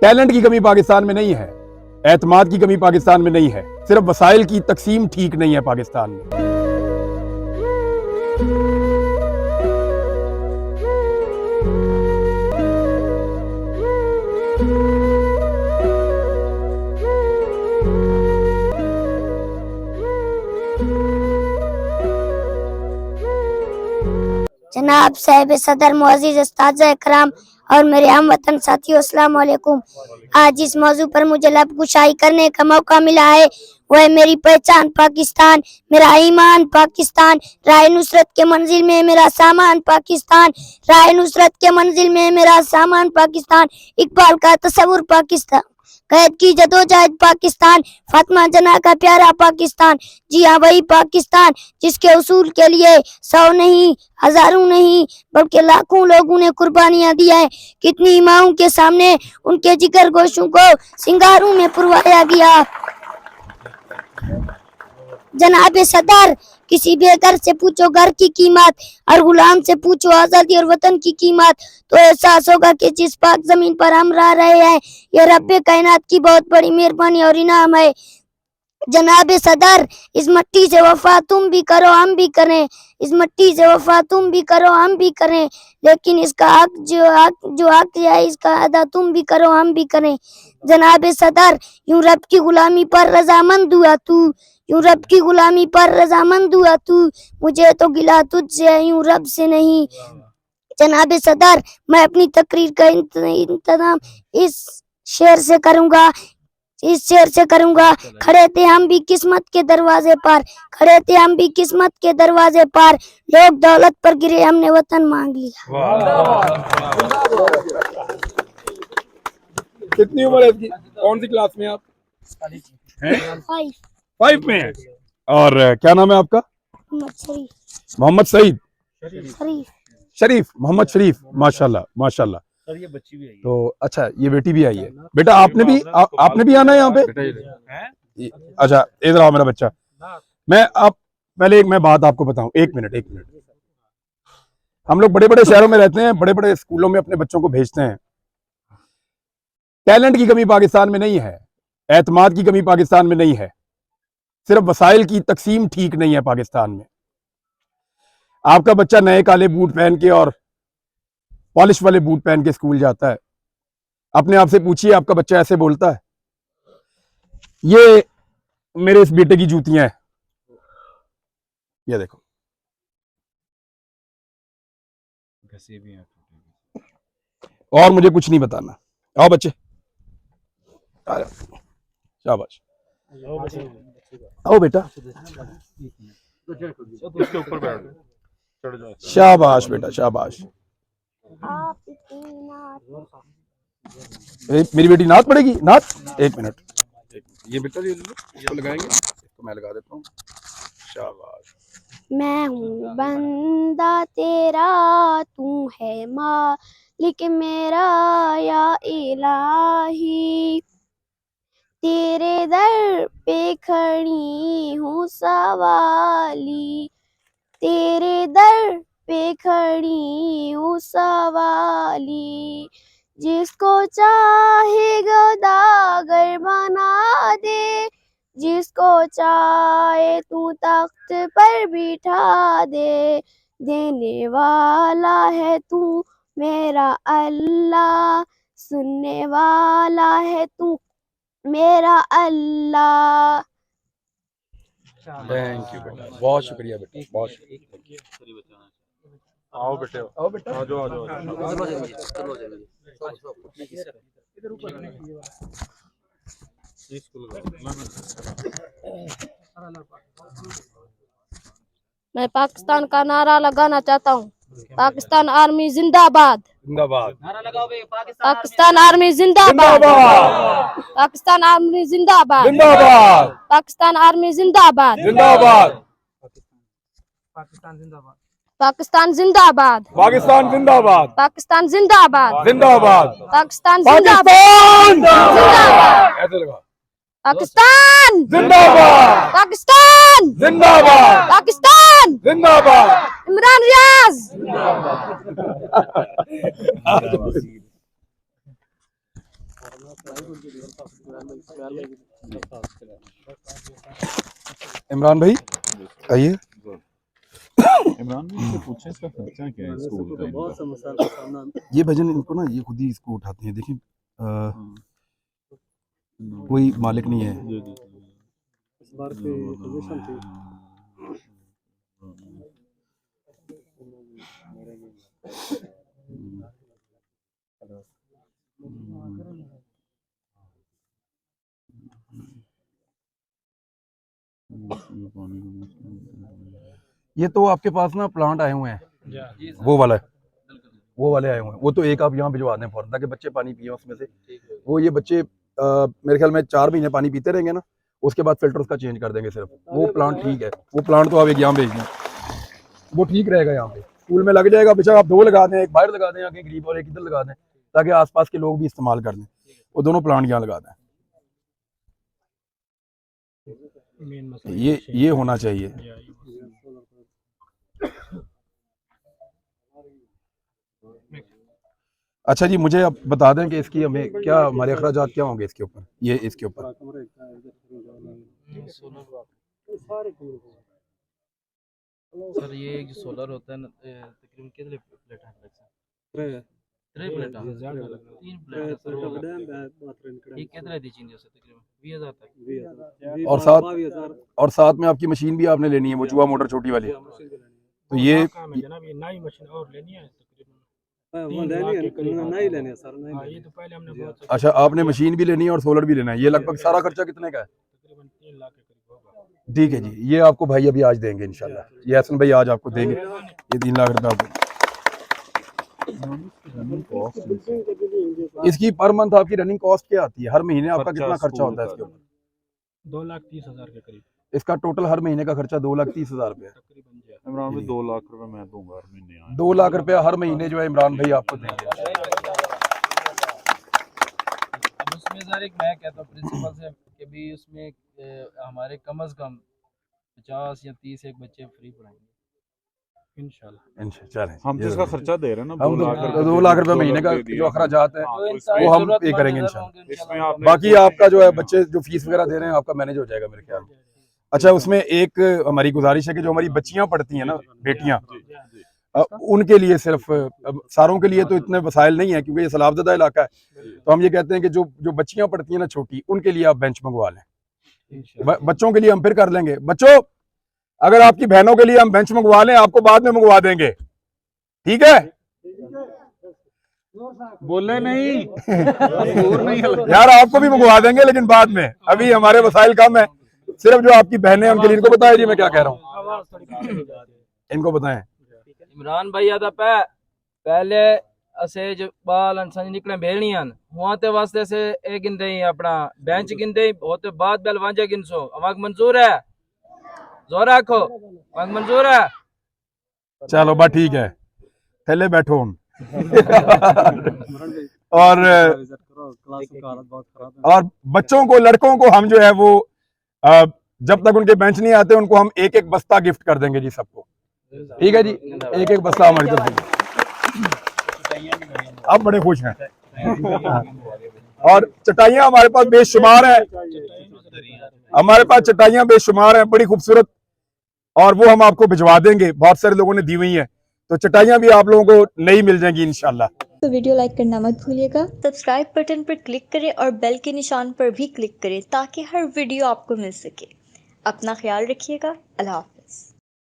Talent की कमी पाकिस्तान में नहीं है, एतमाद की कमी पाकिस्तान में नहीं है, सिर्फ वसाइल की तकसीम ठीक नहीं है पाकिस्तान में। जनाब साहिब सदर मुअज़्ज़िज़ उस्ताद-ए इकराम और मेरे हम वतन साथियों, अस्सलाम वालेकुम। आज इस मौजू पर मुझे लब कुशाई करने का मौका मिला है, वह है मेरी पहचान पाकिस्तान, मेरा ईमान पाकिस्तान, राह नुसरत के मंजिल में मेरा सामान पाकिस्तान, राह नुसरत के मंजिल में मेरा सामान पाकिस्तान, इकबाल का तस्वुर पाकिस्तान, कैद की जदोजहद पाकिस्तान, फातिमा जना का प्यारा पाकिस्तान। जी हाँ, वही पाकिस्तान जिसके उसूल के लिए 100 नहीं, हजारों नहीं, बल्कि लाखों लोगों ने कुर्बानियां दी है। कितनी माओं के सामने उनके जिगर गोशों को सिंगारों में पुरवाया गया। जनाब सदर, किसी बेघर से पूछो घर की कीमत और गुलाम से पूछो आजादी और वतन की कीमत, तो एहसास होगा कि जिस पाक जमीन पर हम रह रहे हैं ये रब्बे कायनात की बहुत बड़ी मेहरबानी और इनाम है। जनाब सदर, इस मिट्टी से वफा तुम भी करो हम भी करें, इस मिट्टी से वफा तुम भी करो हम भी करें, लेकिन इसका हक जो हक है इसका अदा तुम भी करो हम भी करें। जनाब सदर, यूं रब की गुलामी पर रजामंद हुआ तू, यूं रब की गुलामी पर रजामंद हुआ तू, मुझे तो गिला तुझसे है यूं रब से नहीं। जनाब सदर, मैं अपनी तकरीर का इंतजाम इस शेर से करूंगा, इस शेर से करूंगा। खड़े थे हम भी किस्मत के दरवाजे पर, खड़े थे हम भी किस्मत के दरवाजे पर, लोग दौलत पर गिरे हमने वतन मांग लिया। कितनी उम्र है इसकी? कौन सी क्लास में आप हैं? 5 में है। और क्या नाम है आपका? मोहम्मद सईद शरीफ, मोहम्मद शरीफ, माशाल्लाह माशाल्लाह। सर ये बच्ची भी आई है। तो अच्छा, ये बेटी भी आई है। बेटा आपने भी आना है यहाँ पे? अच्छा, इधर आओ मेरा बच्चा। मैं बात आपको बताऊं, एक मिनट। हम लोग बड़े बड़े शहरों में रहते हैं, बड़े बड़े स्कूलों में अपने बच्चों को भेजते हैं। टैलेंट की कमी पाकिस्तान में नहीं है, एतमाद की कमी पाकिस्तान में नहीं है, सिर्फ वसाइल की तकसीम ठीक नहीं है पाकिस्तान में। आपका बच्चा नए काले बूट पहन के और पॉलिश वाले बूट पहन के स्कूल जाता है, अपने आप से पूछिए आपका बच्चा ऐसे बोलता है? ये मेरे इस बेटे की जूतियां हैं, ये देखो, घसे भी हैं। और मुझे कुछ नहीं बताना। आओ बच्चे, शाबाश, आओ बेटा, उसके ऊपर बैठ चढ़ जाओ। शाबाश बेटा शाबाश। मेरी बेटी नात पढ़ेगी? नात, एक मिनट, ये बेटा इसको लगाएंगे, इसको मैं लगा देता हूँ। शाबाश। मैं हूँ बंदा तेरा, तू है मालिक मेरा या इलाही, तेरे दर पे खड़ी हूँ सवाली, तेरे दर पे खड़ी हूँ सवाली, जिसको चाहे गदागर बना दे, जिसको चाहे तू तख्त पर बिठा दे, देने वाला है तू मेरा अल्लाह, सुनने वाला है तू मेरा अल्लाह। थैंक यू बेटा, बहुत शुक्रिया बेटा, बहुत शुक्रिया। आओ बेटे, आओ बेटा, आ जाओ। मैं पाकिस्तान का नारा लगाना चाहता हूँ। पाकिस्तान आर्मी जिंदाबाद, जिंदाबाद। नारा लगाओ बे, पाकिस्तान आर्मी जिंदाबाद, पाकिस्तान आर्मी जिंदाबाद, जिंदाबाद, पाकिस्तान आर्मी जिंदाबाद, जिंदाबाद, पाकिस्तान जिंदाबाद, पाकिस्तान जिंदाबाद, पाकिस्तान जिंदाबाद, पाकिस्तान जिंदाबाद, जिंदाबाद, पाकिस्तान जिंदाबाद, ऐसे लगा, पाकिस्तान जिंदाबाद, पाकिस्तान जिंदाबाद, पाकिस्तान जिंदाबाद, इमरान रियाज। इमरान भाई आइए। इमरान भाई से पूछें इसका खर्चा क्या है स्कूल का इनका? ये भजन इनको ना ये खुद ही इसको उठाते हैं। देखिए कोई मालिक नहीं है। जी जी ये तो आपके पास ना प्लांट आए हुए हैं, वो वाला वो वाले आए हुए हैं। वो तो एक आप यहाँ भिजवा दें फौरन, ताकि बच्चे पानी पिए उसमें से। वो ये बच्चे मेरे ख्याल में 4 महीने पानी पीते रहेंगे ना, उसके बाद फिल्टर उसका चेंज कर देंगे सिर्फ। वो प्लांट ठीक है, वो प्लांट तो आप एक यहाँ भेज दें, वो ठीक रहेगा। यहाँ पे स्कूल में लग जाएगा। बेशक आप 2 लगा दें, एक बाहर लगा दें आगे गरीब और एक इधर लगा दें, ताकि आसपास के लोग भी इस्तेमाल कर लें। वो दोनों प्लांट यहाँ लगा दें। ये होना चाहिए। अच्छा जी, मुझे आप बता दें कि इसकी हमें क्या, हमारे अखराजात क्या होंगे इसके ऊपर, ये इसके ऊपर। सर ये जो सोलर होता है ना तकरीबन कितने प्लेट है? 3 प्लेट 3 प्लेट ये कितने दी चीनी से तकरीबन 20,000 तक। और साथ में आपकी मशीन भी आपने लेनी है, वो चूहा मोटर छोटी वाली। तो ये जनाब ये नई मशीन और लेनी है तकरीबन नहीं लेने सर, नहीं ये तो पहले हमने बहुत। अच्छा, आपने मशीन भी लेनी है और सोलर भी लेना है। ये लगभग सारा खर्चा कितने का है? तकरीबन 3 लाख के करीब होगा। ठीक है जी, ये आपको भाई अभी आज देंगे इंशाल्लाह। ये हसन भाई आज आपको देंगे ये 3 लाख रुपए आपको। इसकी पर मंथ आपकी रनिंग कॉस्ट क्या आती है? हर महीने आपका कितना खर्चा होता है इसके ऊपर? 2,30,000 के करीब इसका टोटल हर महीने का खर्चा 2,30,000 रुपये है। तकरीबन जी। इमरान भाई 2 लाख रुपए मैं दूंगा हर महीने। 2 लाख रुपया हर महीने जो है इमरान भाई आपको देंगे। अब उसमें सर एक मैं कहता हूँ प्रिंसिपल से कि भी उसमें हमारे कम से कम 50 या 30 एक बच्चे फ्री पढ़ाएंगे इंशाल्लाह। हम तो इसका खर्चा दे रहे हैं ना, हम 2 लाख रुपए महीने का जो अखराजात है वो हम पे करेंगे इंशाल्लाह। इसमें आपने बाकी आपका जो है बच्चे जो फीस वगैरह दे रहे हैं आपका मैनेज हो जाएगा मेरे ख्याल में। अच्छा, उसमें एक हमारी गुजारिश है कि जो हमारी बच्चियां पढ़ती हैं ना, बेटियां, उनके लिए सिर्फ, अब सारों के लिए तो इतने वसाइल नहीं है क्योंकि ये सैलाबज़दा इलाका है। तो हम ये कहते हैं कि जो बच्चियां पढ़ती हैं ना छोटी, उनके लिए आप बेंच मंगवा लें। बच्चों के लिए हम फिर कर लेंगे। बच्चों, अगर आपकी बहनों के लिए हम बेंच मंगवा लें, आपको बाद में मंगवा देंगे, ठीक है? बोले नहीं यार आपको भी मंगवा देंगे, लेकिन बाद में। अभी हमारे वसाइल कम है। सिर्फ जो आपकी बहनें, उनके लिए इनको बताया जी मैं क्या कह रहा हूँ, इनको बताएं। इमरान भाई आता पहले असे जो बाल संज निकले भेड़ियां हुआ ते वास्ते से एक गिनते ही अपना बेंच गिनते ही होते बाद बेल वांजे गिनसो अमाक मंजूर है, जोर रखो, अमाक मंजूर है। चलो बा ठीक है, थैले बैठो हम। और बच्चों को, लड़कों को हम जो है वो जब तक उनके बेंच नहीं आते उनको हम एक एक बस्ता गिफ्ट कर देंगे जी सबको, ठीक है जी? एक एक बस्ता हमारी तरफ से। आप बड़े खुश हैं। और चटाइयाँ हमारे पास बेशुमार है, हमारे पास चटाइयाँ बेशुमार हैं, बड़ी खूबसूरत, और वो हम आपको भिजवा देंगे। बहुत सारे लोगों ने दी हुई हैं, तो चटाइयाँ भी आप लोगों को नई मिल जाएंगी इंशाल्लाह। तो वीडियो लाइक करना मत भूलिएगा, सब्सक्राइब बटन पर क्लिक करें और बेल के निशान पर भी क्लिक करें ताकि हर वीडियो आपको मिल सके। अपना ख्याल रखिएगा। अल्लाह हाफ़िज़।